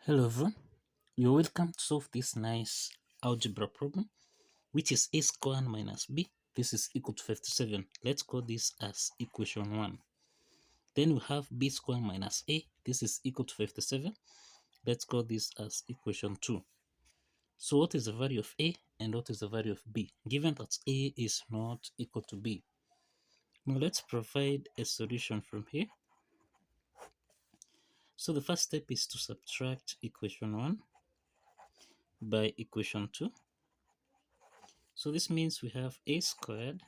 Hello everyone, you're welcome to solve this nice algebra problem, which is a squared minus b. This is equal to 57. Let's call this as equation 1. Then we have b squared minus a. This is equal to 57. Let's call this as equation 2. So what is the value of a and what is the value of b, given that a is not equal to b? Now let's provide a solution from here. So the first step is to subtract equation 1 by equation 2. So this means we have a squared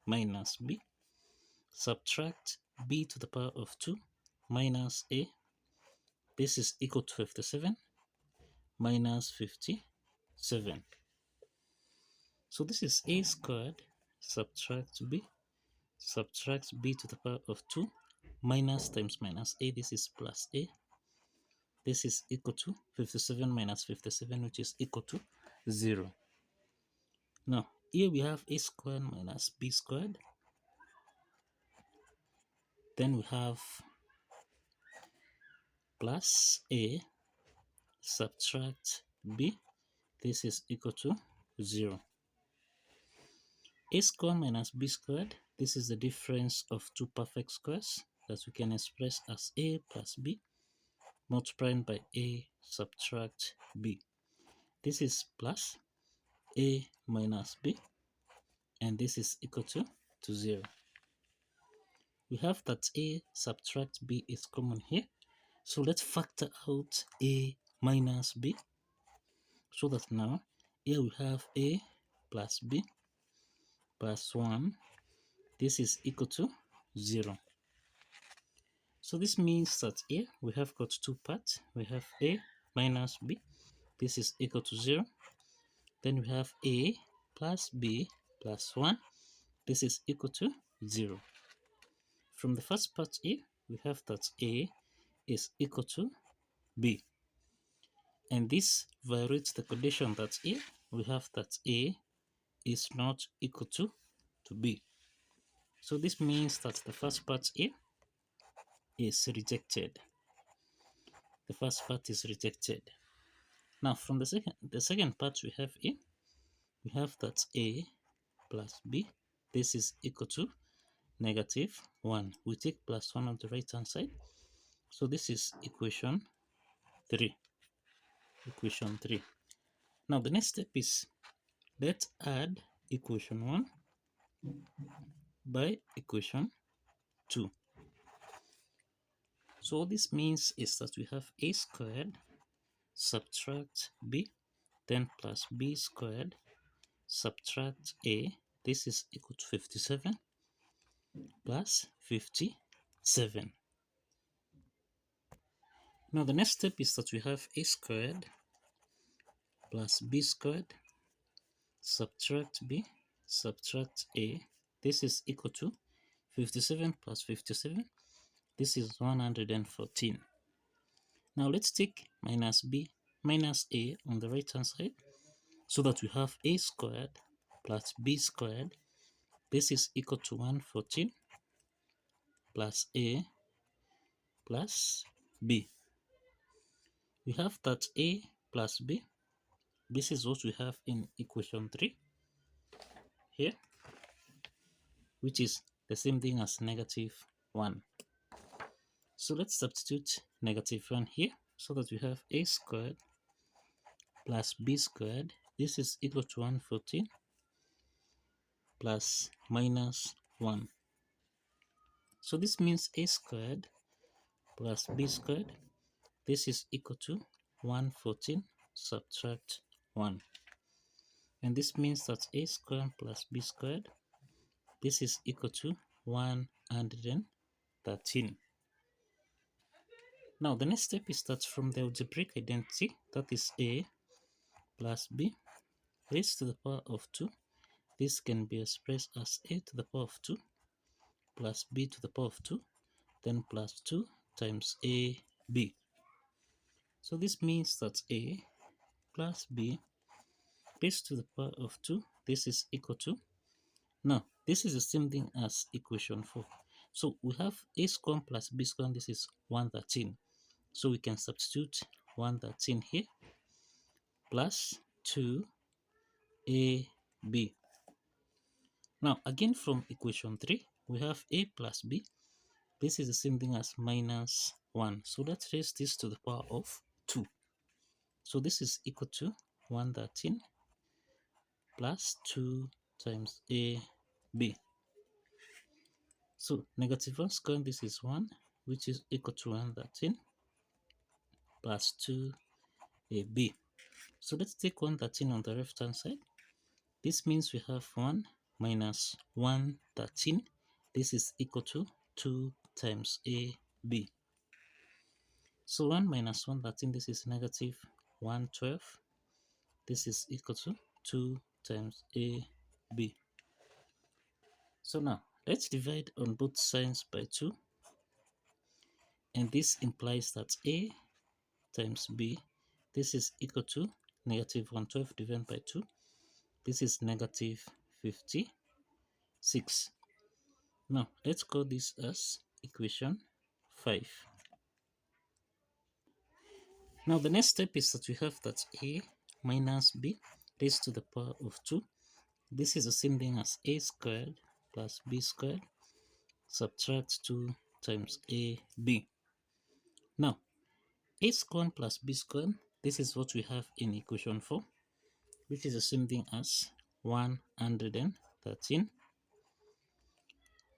minus b, subtract b to the power of 2 minus a. This is equal to 57 minus 57. So this is a squared subtract b to the power of 2 minus times minus a. This is plus a. This is equal to 57 minus 57, which is equal to 0. Now, here we have a squared minus b squared. Then we have plus a subtract b. This is equal to 0. A squared minus b squared. This is the difference of two perfect squares that we can express as a plus b multiplied by a subtract b. This is plus a minus b, and this is equal to 0. We have that a subtract b is common here. So let's factor out a minus b, so that now here we have a plus b plus 1. This is equal to 0. So this means that here we have got two parts. We have a minus b. This is equal to 0. Then we have a plus b plus 1. This is equal to 0. From the first part here, we have that a is equal to b. And this violates the condition that here we have that a is not equal to b. So this means that the first part here is rejected. The first part is rejected. Now from the second part we have here, we have that a plus b. This is equal to negative 1. We take plus 1 on the right hand side. So this is equation 3. Equation 3. Now the next step is, let's add equation 1 by equation 2. So what this means is that we have a squared subtract b, then plus b squared subtract a. This is equal to 57 plus 57. Now the next step is that we have a squared plus b squared subtract b subtract a. This is equal to 57 plus 57. This is 114. Now let's take minus b minus a on the right hand side, so that we have a squared plus b squared. This is equal to 114 plus a plus b. We have that a plus b. This is what we have in equation 3 here, which is the same thing as negative 1. So let's substitute negative 1 here, so that we have a squared plus b squared. This is equal to 114 plus minus 1. So this means a squared plus b squared. This is equal to 114 subtract 1. And this means that a squared plus b squared, this is equal to 113. Now the next step is that from the algebraic identity, that is a plus b raised to the power of 2, this can be expressed as a to the power of 2 plus b to the power of 2, then plus 2 times a b. So this means that a plus b raised to the power of 2, this is equal to, now this is the same thing as equation 4. So we have a squared plus b squared, this is 113. So we can substitute 113 here plus 2ab. Now again from equation 3, we have a plus b. This is the same thing as minus 1. So let's raise this to the power of 2. So this is equal to 113 plus 2 times ab. So negative 1 squared, this is 1, which is equal to 113 plus 2ab. So let's take 113 on the left hand side. This means we have 1 minus 113. This is equal to 2 times ab. So 1 minus 113, this is negative 112. This is equal to 2 times ab. So now, let's divide on both sides by 2. And this implies that a times b, this is equal to negative 112 divided by 2. This is negative 56. Now, let's call this as equation 5. Now, the next step is that we have that a minus b raised to the power of 2. This is the same thing as a squared plus b squared. Subtract 2 times ab. Now, a squared plus b squared, this is what we have in equation 4, which is the same thing as 113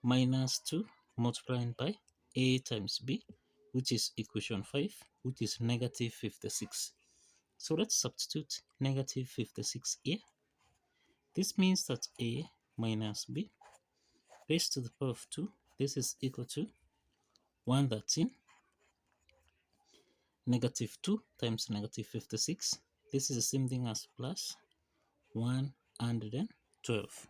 minus 2 multiplied by a times b, which is equation 5, which is negative 56. So let's substitute negative 56 here. This means that a minus b raised to the power of 2, this is equal to 113 negative 2 times negative 56. This is the same thing as plus 112.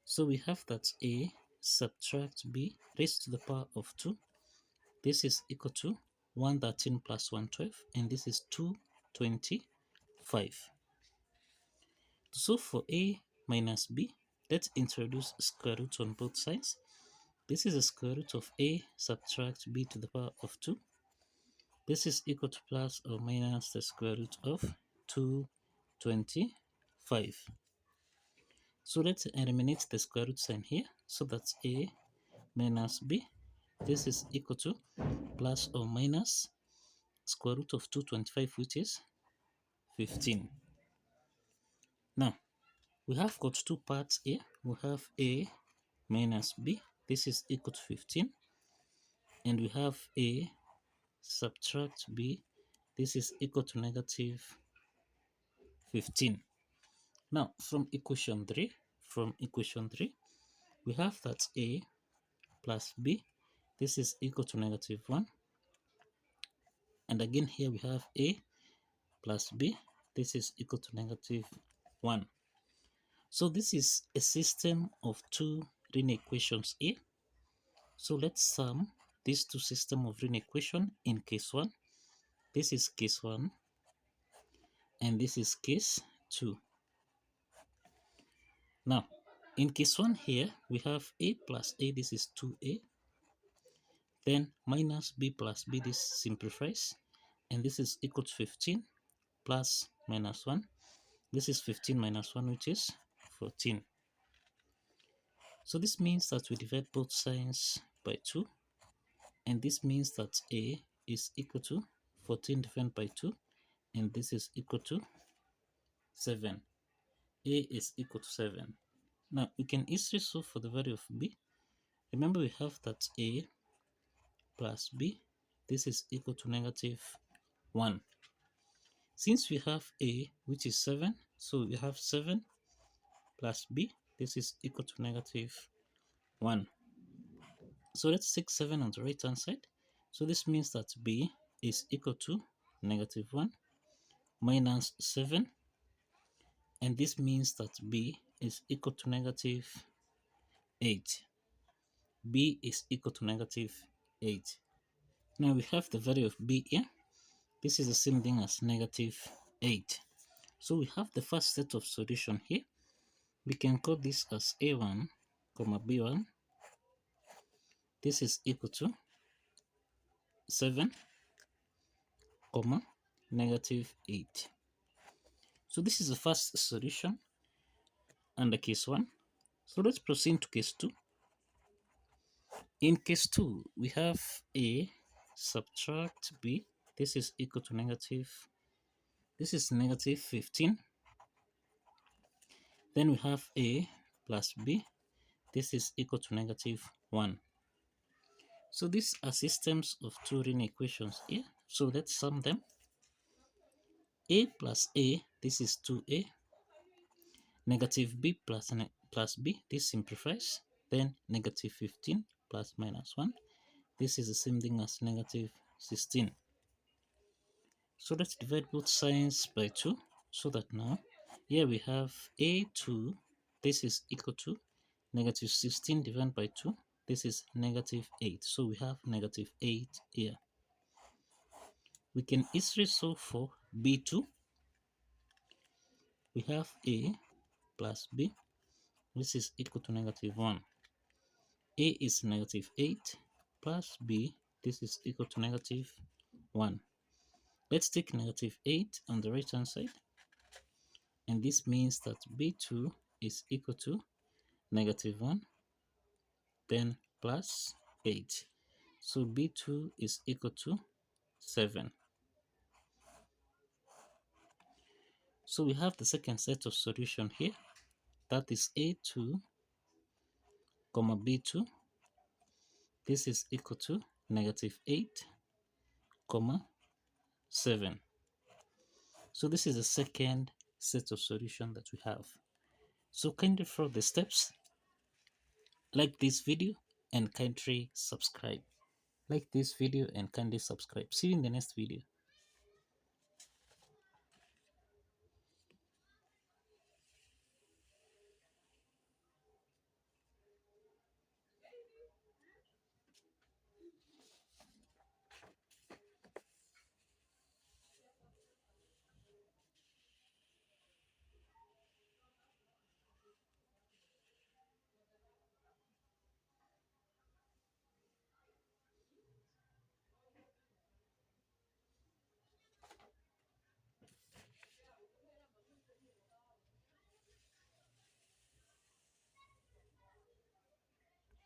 So we have that a subtract b raised to the power of 2. This is equal to 113 plus 112, and this is 225. So for a minus b, let's introduce square root on both sides. This is the square root of a subtract b to the power of 2. This is equal to plus or minus the square root of 225. So let's eliminate the square root sign here. So that's a minus b. This is equal to plus or minus square root of 225, which is 15. Now, we have got two parts here. We have a minus b. This is equal to 15. And we have a subtract b. This is equal to negative 15. Now, from equation 3, we have that a plus b, this is equal to negative 1. And again here we have a plus b, this is equal to negative 1. So this is a system of two linear equations here. So let's sum these two systems of linear equation in case 1. This is case 1 and this is case 2. Now, in case 1 here, we have a plus a, this is 2a. Then minus b plus b, this simplifies. And this is equal to 15 plus minus 1. This is 15 minus 1, which is 14. So this means that we divide both sides by 2. And this means that a is equal to 14 divided by 2. And this is equal to 7. A is equal to 7. Now, we can easily solve for the value of b. Remember, we have that a plus b, this is equal to negative 1. Since we have a, which is 7, so we have 7 plus b, this is equal to negative 1. So let's take 7 on the right hand side. So this means that b is equal to negative 1 minus 7. And this means that b is equal to negative 8. B is equal to negative 8. Now we have the value of b here. This is the same thing as negative 8. So we have the first set of solution here. We can call this as a1, comma b1. This is equal to 7. comma, -8. So this is the first solution under case 1. So let's proceed to case 2. In case 2, we have A subtract B. This is equal to -15. Then we have A plus B. This is equal to -1. So these are systems of two linear equations here. So let's sum them. A plus A, this is 2A. -B plus B, this simplifies. Then -15 plus -1. This is the same thing as -16. So let's divide both sides by 2, so that now here we have A2, this is equal to -16 divided by 2, this is -8. So we have -8 here. We can easily solve for B2. We have A plus B, this is equal to -1. A is -8 plus B, this is equal to -1. Let's take -8 on the right hand side, and this means that B2 is equal to -1, then plus 8. So B2 is equal to 7. So we have the second set of solution here, that is A2 comma B2. This is equal to -8 comma 7. So this is the second set of solution that we have. So kindly follow the steps, like this video, and kindly subscribe. Like this video and kindly subscribe. See you in the next video.